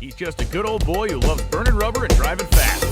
He's just a good old boy who loves burning rubber and driving fast.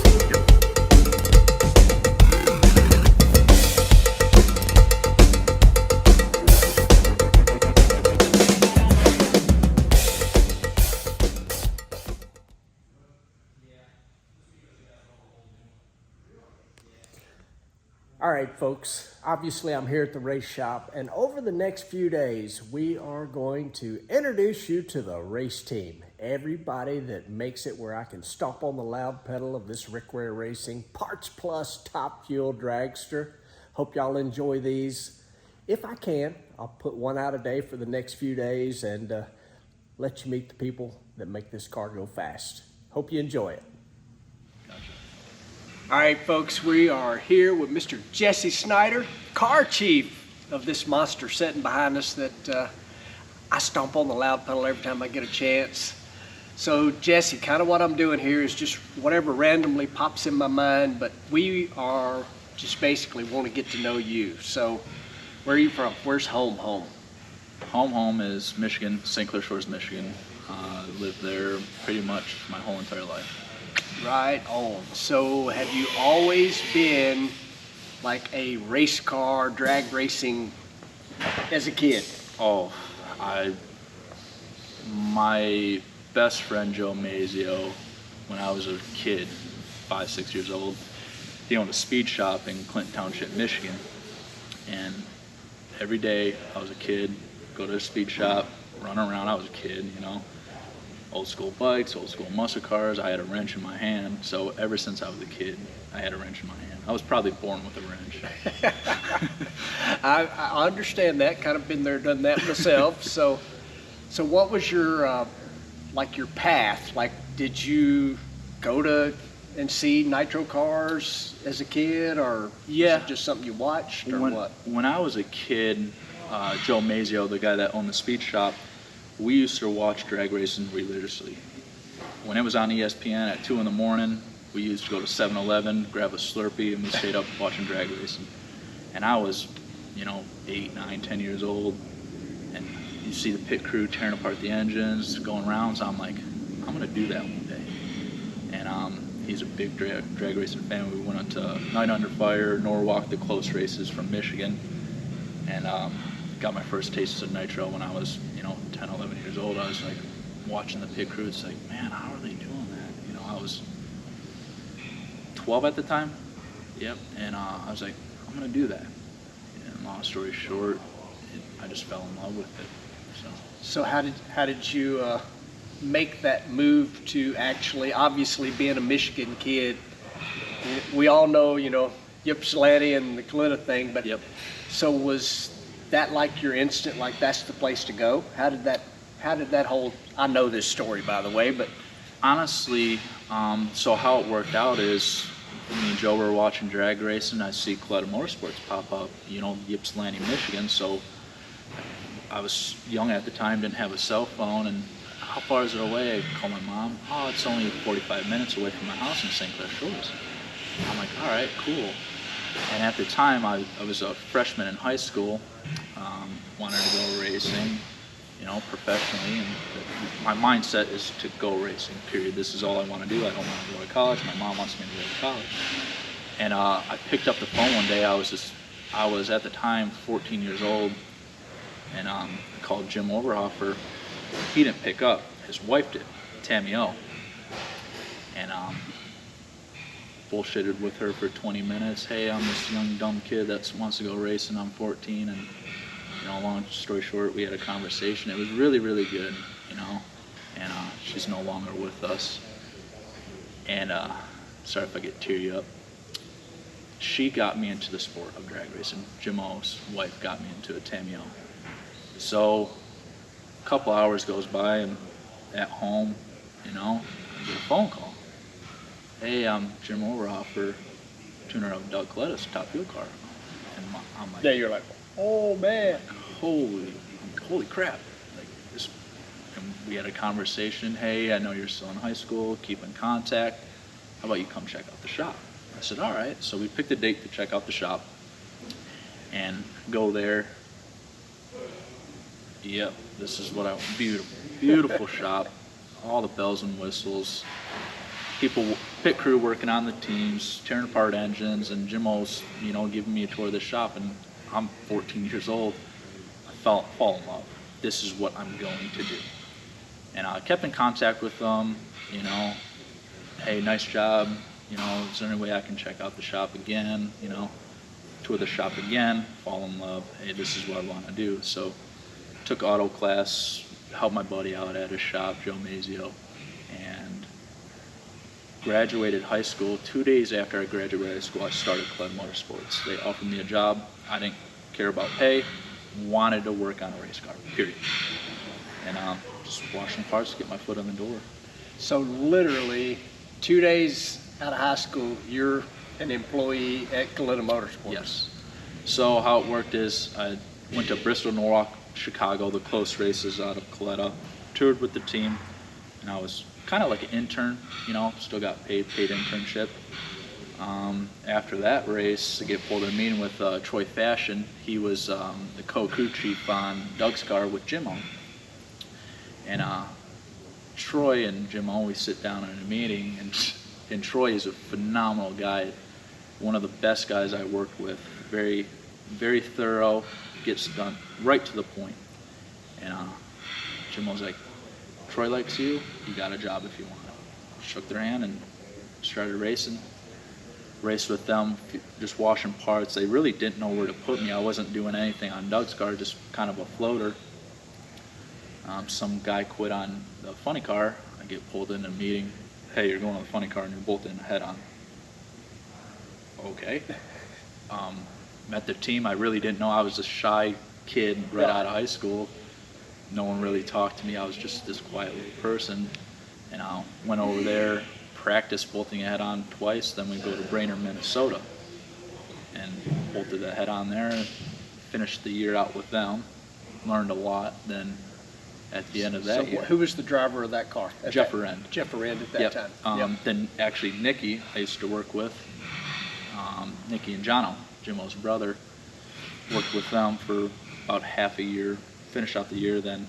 All right, folks, obviously I'm here at the race shop, and over the next few days, we are going to introduce you to the race team. Everybody that makes it where I can stomp on the loud pedal of this RWR Racing Parts Plus Top Fuel Dragster. Hope y'all enjoy these. If I can, I'll put one out a day for the next few days and let you meet the people that make this car go fast. Hope you enjoy it. All right, folks, we are here with Mr. Jesse Snyder, car chief of this monster sitting behind us that I stomp on the loud pedal every time I get a chance. So, Jesse, kind of what I'm doing here is just whatever randomly pops in my mind, but we are just basically want to get to know you. So, where are you from? Where's home? Home is Michigan, St. Clair Shores, Michigan. Lived there pretty much my whole entire life. Right on. So have you always been like a race car, drag racing as a kid? Oh, my best friend Joe Mazio, when I was a kid, 5, 6 years old, he owned a speed shop in Clinton Township, Michigan. And every day I was a kid, go to the speed shop, run around. I was a kid, you know. Old school bikes, old school muscle cars. I had a wrench in my hand. So ever since I was a kid, I had a wrench in my hand. I was probably born with a wrench. I understand that. Kind of been there, done that myself. So what was your like your path? Like, did you go to and see nitro cars as a kid, or yeah, was it just something you watched, or what? When I was a kid, Joe Mazio, the guy that owned the speed shop, we used to watch drag racing religiously. When it was on ESPN at 2 in the morning, we used to go to 7-Eleven, grab a Slurpee, and we stayed up watching drag racing. And I was, 8, 9, 10 years old, and you see the pit crew tearing apart the engines, going around, so I'm like, I'm gonna do that one day. And he's a big drag racing fan. We went up to Night Under Fire, Norwalk, the close races from Michigan, and got my first taste of nitro when I was 10, 11 years old. I was like watching the pit crew. It's like, man, how are they doing that? I was 12 at the time. Yep. And I was like, I'm gonna do that. And long story short, I just fell in love with it. So how did you make that move to actually, obviously being a Michigan kid, we all know Ypsilanti and the Kalita thing, but yep. So was that like your instant, like that's the place to go? How did that whole, I know this story by the way, but honestly, so how it worked out is me and Joe were watching drag racing. I see Kalita Motorsports pop up, Ypsilanti, Michigan. So I was young at the time, didn't have a cell phone, and how far is it away? I call my mom. Oh, it's only 45 minutes away from my house in St. Clair Shores. I'm like, all right, cool. And at the time, I was a freshman in high school, wanted to go racing, professionally, and my mindset is to go racing, period. This is all I want to do. I don't want to go to college. My mom wants me to go to college. And I picked up the phone one day. I was at the time 14 years old, and I called Jim Overhofer. He didn't pick up. His wife did, Tammy O. And bullshitted with her for 20 minutes. Hey, I'm this young dumb kid that wants to go racing. I'm 14, and long story short, we had a conversation. It was really, really good, and she's no longer with us. And sorry if I get teary up. She got me into the sport of drag racing. Jim O's wife got me into it, Tammy O. So a couple hours goes by, and at home, I get a phone call. Hey, I'm Jim Overhofer, tuner of Doug Coletta's Top Fuel car. And I'm like, yeah, you're like, oh man, holy crap! Like this, and we had a conversation. Hey, I know you're still in high school. Keep in contact. How about you come check out the shop? I said, all right. So we picked a date to check out the shop and go there. Yep, this is what I want. Beautiful shop. all the bells and whistles. People, pit crew working on the teams, tearing apart engines, and Jimo's, giving me a tour of the shop, and I'm 14 years old. I fall in love. This is what I'm going to do. And I kept in contact with them, hey, nice job, is there any way I can check out the shop again, tour the shop again, fall in love, hey, this is what I want to do. So took auto class, helped my buddy out at his shop, Joe Mazio, and graduated high school. 2 days after I graduated high school, I started Clutter Motorsports. They offered me a job. I didn't care about pay, wanted to work on a race car, period. And just washing parts to get my foot in the door. So literally 2 days out of high school, you're an employee at Coletta Motorsports. Yes. So how it worked is I went to Bristol, Norwalk, Chicago, the close races out of Coletta, toured with the team, and I was kind of like an intern, still got paid internship. After that race, I get pulled in a meeting with Troy Fashion. He was the co-crew chief on Doug's car with Jimo. And Troy and Jim always sit down in a meeting, and Troy is a phenomenal guy, one of the best guys I worked with. Very, very thorough, gets done right to the point. And Jim was like, Troy likes you, you got a job if you want it. Shook their hand and started racing. Raced with them, just washing parts. They really didn't know where to put me. I wasn't doing anything on Doug's car, just kind of a floater. Some guy quit on the funny car. I get pulled in a meeting. Hey, you're going to the funny car and you're bolting the head on. Okay. Met the team. I really didn't know. I was a shy kid right out of high school. No one really talked to me. I was just this quiet little person. And I went over there, practiced bolting a head on twice. Then we go to Brainerd, Minnesota, and bolted the head on there. Finished the year out with them. Learned a lot. Then at the end of that year. Who was the driver of that car? Jeff Arend. Jeff Arend at that time. Then actually Nicky, I used to work with, Nicky and Jono, Jimo's brother, worked with them for about half a year, finished out the year, then,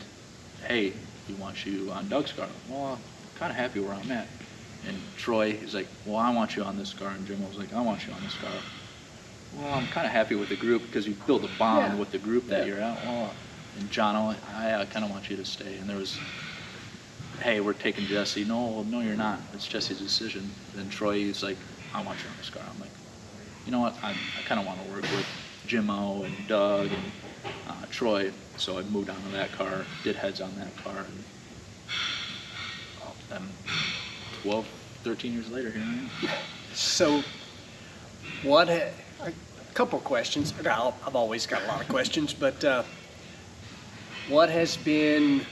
hey, we want you on Doug's car. Well, I'm kind of happy where I'm at. And Troy, he's like, well, I want you on this car. And Jimo was like, I want you on this car. Well, I'm kind of happy with the group because you build a bond with the group that you're at. Well, and Jono, I kind of want you to stay. And there was, hey, we're taking Jesse. No, you're not. It's Jesse's decision. Then Troy, he's like, I want you on this car. I'm like, you know what? I kind of want to work with Jimo and Doug and Troy. So I moved on to that car, did heads on that car. And 12, 13 years later, here I am. So a couple of questions. I've always got a lot of questions, but what has been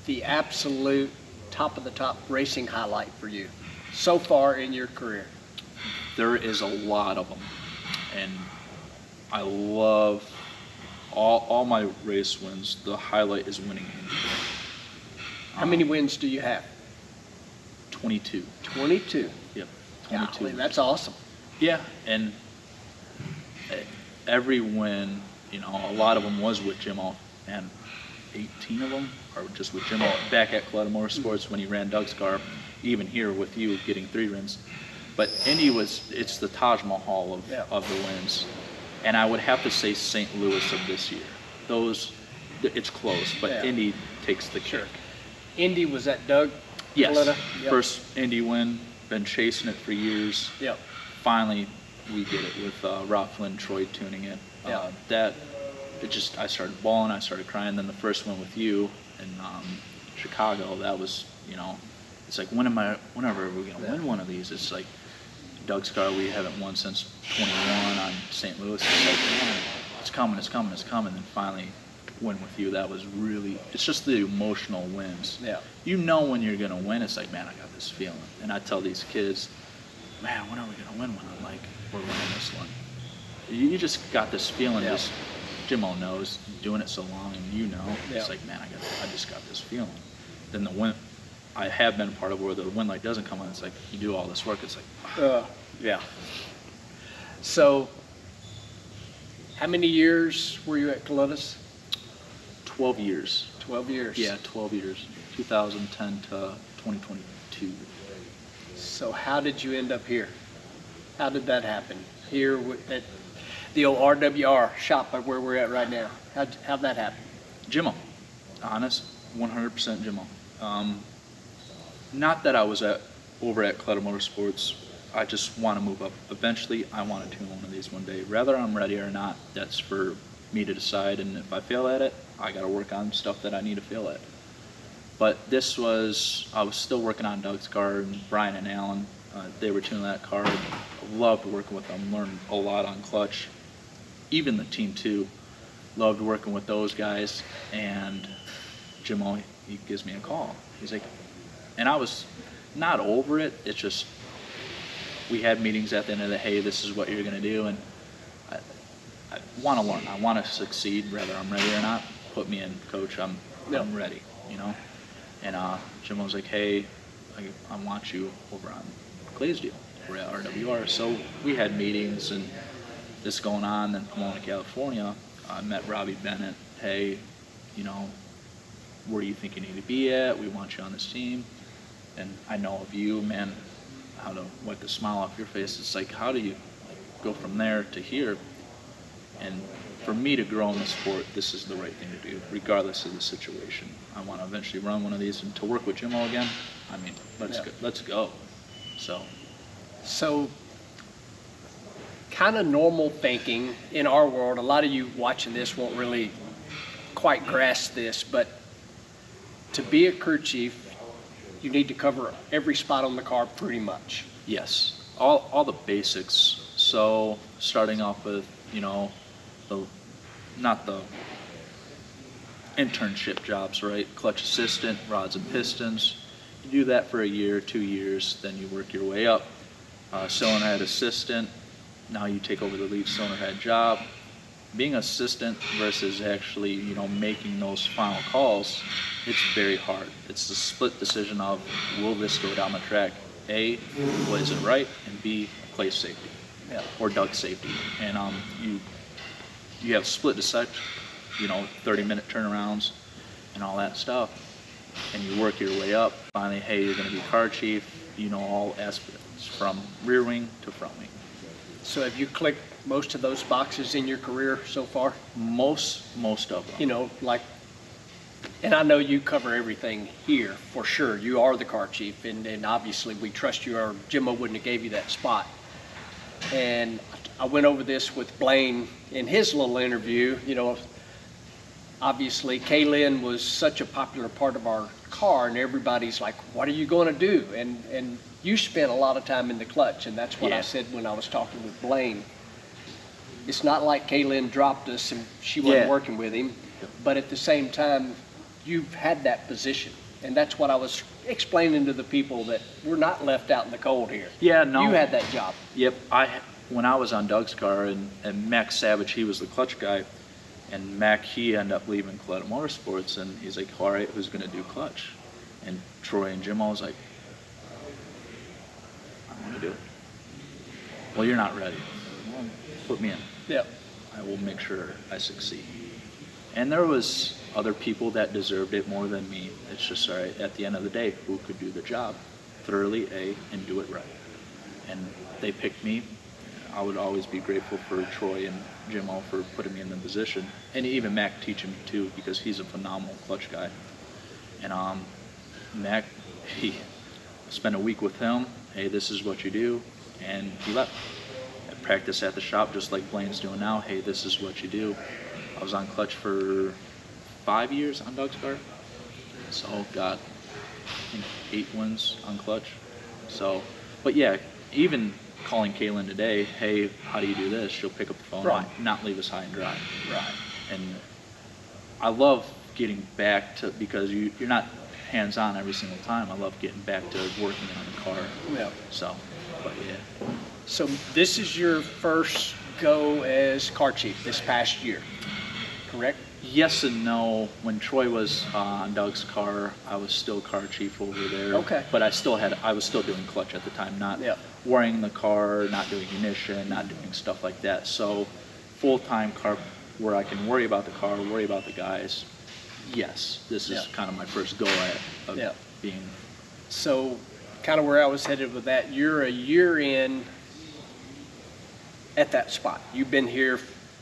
the absolute top of the top racing highlight for you so far in your career? There is a lot of them, and I love all my race wins. The highlight is winning Indy. How many wins do you have? 22. 22? Yep, 22. Golly, that's awesome. Yeah, and every win, a lot of them was with Jimo, and 18 of them are just with Jimo back at Coletta Motorsports when he ran Doug's car, even here with you getting 3 wins. But Indy it's the Taj Mahal of the wins. And I would have to say St. Louis of this year. It's close, but Indy takes the cake. Indy was at Doug? Yes, Coletta? First Indy win, been chasing it for years. Yep. Finally, we get it with Rob Flynn, Troy tuning it. I started bawling, I started crying. Then the first one with you in Chicago, that was, it's like, whenever are we going to win one of these? It's like Doug's car, we haven't won since 21 on St. Louis. It's like, man, it's coming. And finally, win with you, that was really, it's just the emotional wins. Yeah. When you're going to win, it's like, man, I got this feeling. And I tell these kids, man, when are we going to win one? I'm like, we're winning this one. You just got this feeling. Yeah. Jimo knows, doing it so long, and it's like, man, I just got this feeling. Then the win, I have been part of where the win light doesn't come on. It's like you do all this work. It's like, yeah. So, how many years were you at Coletta's? 12 years. 12 years. Yeah, 12 years, 2010 to 2022. So how did you end up here? How did that happen? Here at the old RWR shop where we're at right now. How'd that happen? Jimmo, honest, 100% Jimmo. Not that I was over at Clutter Motorsports. I just want to move up. Eventually, I want to tune one of these one day. Whether I'm ready or not, that's for me to decide. And if I fail at it, I got to work on stuff that I need to fail at. But I was still working on Doug's car, and Brian and Alan, they were tuning that car. I loved working with them, learned a lot on clutch. Even the team too, loved working with those guys. And Jimmo, he gives me a call. He's like, and I was not over it. It's just, we had meetings at the end of the, hey, this is what you're going to do. And I want to learn. I want to succeed, whether I'm ready or not. Put me in, coach. I'm ready, you know. And Jim was like, hey, I want you over on Clay's deal. We're at RWR. So we had meetings and this going on. Then Pomona, California, I met Robbie Bennett. Hey, you know, where do you think you need to be at? We want you on this team. And I know of you, man, how to wipe the smile off your face. It's like, how do you go from there to here? And for me to grow in the sport, this is the right thing to do, regardless of the situation. I want to eventually run one of these, and to work with Jimmo again, I mean, let's go. So kind of normal thinking in our world, a lot of you watching this won't really quite grasp this, but to be a crew chief, you need to cover every spot on the car pretty much. Yes, all the basics. So starting off with, you know, not the internship jobs, right? Clutch assistant, rods and pistons. You do that for a year, 2 years, then you work your way up. Cylinder head assistant, now you take over the lead cylinder head job. Being assistant versus actually, you know, making those final calls, it's very hard. It's the split decision of, will this go down the track? A, is it right? And B, Clay's safety, or Doug's safety. And you have split decision, you know, 30-minute turnarounds and all that stuff, and you work your way up. Finally, hey, you're going to be car chief. You know all aspects from rear wing to front wing. So have you clicked most of those boxes in your career so far? Most of them. You know, like, and I know you cover everything here for sure. You are the car chief, and obviously we trust you, or Jimmo wouldn't have gave you that spot. And I went over this with Blaine in his little interview. You know, obviously Kaylin was such a popular part of our car, and everybody's like, what are you going to do? And you spent a lot of time in the clutch, and that's what I said when I was talking with Blaine. It's not like Kaylin dropped us and she wasn't working with him, but at the same time, you've had that position. And that's what I was explaining to the people, that we're not left out in the cold here. Yeah, no. You had that job. Yep. When I was on Doug's car, and Mac Savage, he was the clutch guy, and Mac, he ended up leaving Clutter Motorsports, and he's like, all right, who's going to do clutch? And Troy and Jimmo was like, I'm going to do it. Well, you're not ready. Well, put me in. Yep. I will make sure I succeed. And there was other people that deserved it more than me. It's just, all right, at the end of the day, who could do the job thoroughly, and do it right? And they picked me. I would always be grateful for Troy and Jimmo for putting me in the position, and even Mac teaching me too, because he's a phenomenal clutch guy. And Mac, he spent a week with him. Hey, this is what you do, and he left. I practice at the shop just like Blaine's doing now. Hey, this is what you do. I was on clutch for 5 years on Doug's car, so got, I think, 8 wins on clutch. So, but yeah, even calling Kaylin today, hey, how do you do this? She'll pick up the phone and not leave us high and dry. Right. And I love getting back to, because you're not hands-on every single time. I love getting back to working on the car. Yeah. So, but yeah. So this is your first go as car chief this past year, correct? Yes and no. When Troy was on Doug's car, I was still car chief over there. Okay. But I was still doing clutch at the time, not worrying the car, not doing ignition, not doing stuff like that. So full-time car where I can worry about the car, worry about the guys, yes, this is Yeah. kind of my first go at of Yeah. being. So, kind of where I was headed with that, you're a year in at that spot. You've been here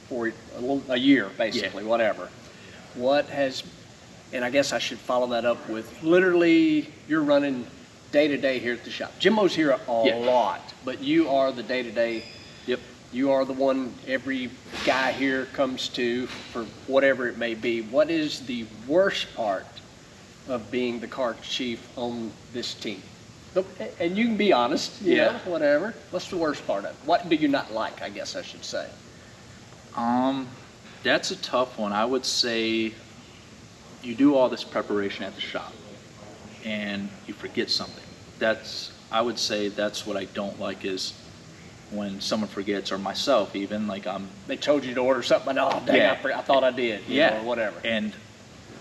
for a year, basically, whatever. What has, and I guess I should follow that up with literally you're running day to day here at the shop. Jimbo's here a Yeah. lot, but you are the day to day. Yep. You are the one every guy here comes to for whatever it may be. What is the worst part of being the car chief on this team? And you can be honest, Yeah. whatever. What's the worst part of it? What do you not like, I guess I should say? That's a tough one. I would say you do all this preparation at the shop and you forget something. I would say that's what I don't like is when someone forgets, or myself even, like They told you to order something, and oh, dang, Yeah. I thought I did, you know, or whatever. And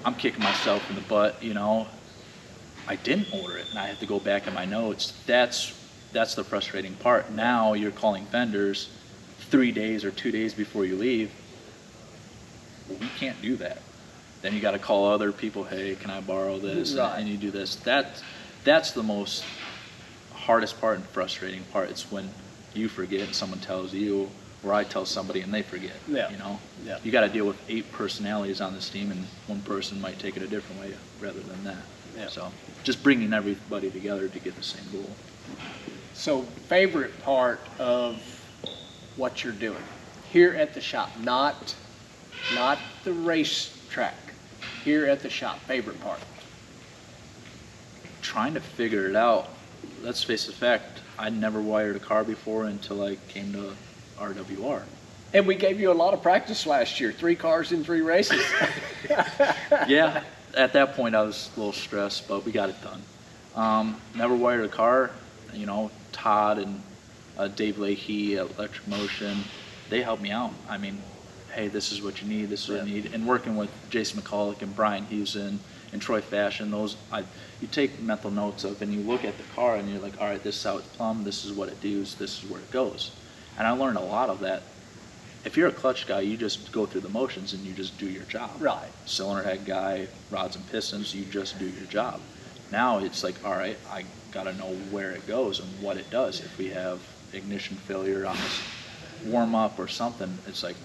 I'm kicking myself in the butt, you know. I didn't order it, and I have to go back in my notes. That's the frustrating part. Now you're calling vendors 3 days or 2 days before you leave. Well, we can't do that. Then you got to call other people. Hey, can I borrow this? Right. And you do this. That's the most hardest part and frustrating part. It's when you forget and someone tells you, or I tell somebody and they forget. Yeah. You know. Yeah. You got to deal with 8 personalities on this team, and one person might take it a different way rather than that. Yeah. So just bringing everybody together to get the same goal. So, favorite part of what you're doing here at the shop, not the racetrack, here at the shop, favorite part. Trying to figure it out. Let's face the fact, I never wired a car before until I came to RWR. And we gave you a lot of practice last year, 3 cars in 3 races. Yeah, at that point I was a little stressed, but we got it done. Never wired a car. You know, Todd and Dave Leahy at Electric Motion, they helped me out. I mean, hey, this is what you need, this is what you need. And working with Jason McCulloch and Brian Hewson and Troy Fashion, you take mental notes of, and you look at the car and you're like, all right, this is how it's plumbed, this is what it does, this is where it goes. And I learned a lot of that. If you're a clutch guy, you just go through the motions and you just do your job. Right. Cylinder head guy, rods and pistons, you just do your job. Now it's like, all right, I gotta know where it goes and what it does. If we have ignition failure on this warm up or something, it's like,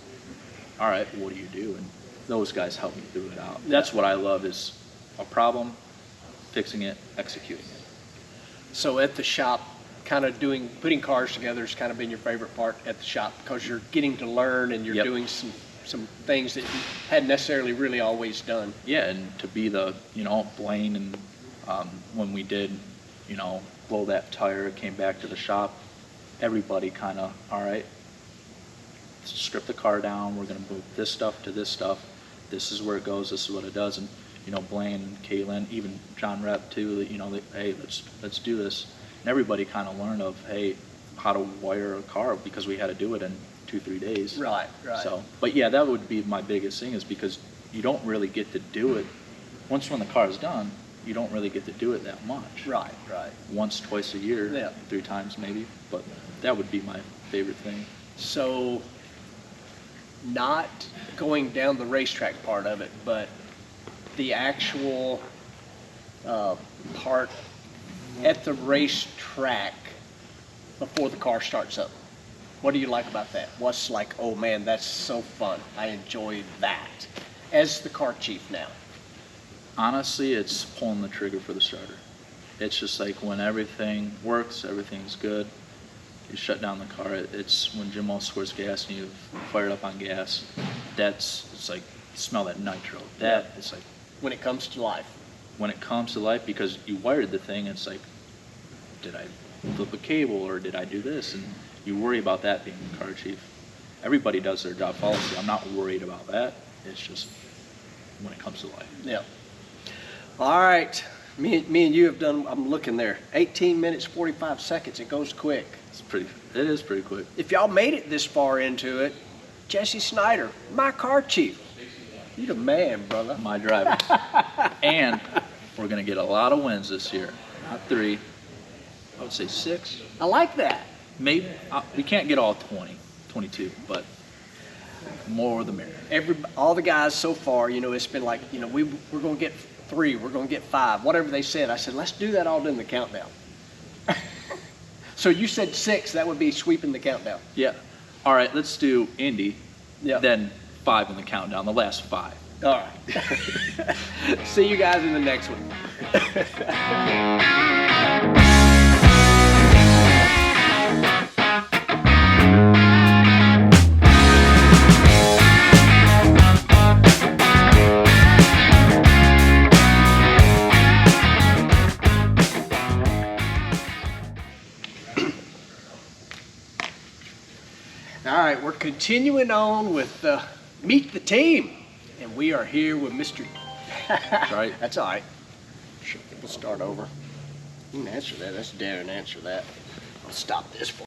all right, what do you do? And those guys help me through it out. That's what I love, is a problem, fixing it, executing it. So at the shop, kind of putting cars together has kind of been your favorite part at the shop, because you're getting to learn and you're doing some things that you hadn't necessarily really always done. Yeah, and to be the, Blaine, and when we did, blow that tire, came back to the shop, everybody kind of, all right, strip the car down, we're going to move this stuff to this stuff, this is where it goes, this is what it does. And, Blaine and Kaylin, even John Rep too, hey, let's do this. And everybody kind of learned of, hey, how to wire a car, because we had to do it in 2-3 days. Right. So, but yeah, that would be my biggest thing, is because you don't really get to do it. Once when the car is done, you don't really get to do it that much. Right. Once, twice a year, Yeah. 3 times maybe, but that would be my favorite thing. So, not going down the racetrack part of it, but the actual part at the racetrack before the car starts up. What do you like about that? What's like, oh man, that's so fun, I enjoy that, as the car chief now? Honestly, it's pulling the trigger for the starter. It's just like when everything works, everything's good, you shut down the car. It's when Jimmo squirts gas and you fire it up on gas. It's like, you smell that nitro. It's like, When it comes to life. when it comes to life, because you wired the thing, it's like, did I flip a cable, or did I do this? And you worry about that being the car chief. Everybody does their job flawlessly. I'm not worried about that. It's just when it comes to life. Yeah. All right. Me and you have done, I'm looking there, 18 minutes, 45 seconds. It goes quick. It is pretty quick. If y'all made it this far into it, Jesse Snyder, my car chief. You the man, brother. My driver. And we're going to get a lot of wins this year. Not 3. I would say 6. I like that. Maybe. We can't get all 20, 22, but more the merrier. All the guys so far, it's been like, we're going to get 3, we're going to get 5, whatever they said. I said, let's do that all in the countdown. So you said 6, that would be sweeping the countdown. Yeah. All right, let's do Indy, Yeah. then 5 in the countdown, the last 5. All right. See you guys in the next one. All right, we're continuing on with Meet the Team, and we are here with Mr. That's right. That's all right. Sure, we'll start over. You can answer that. That's Darren. Answer that. I'll stop this for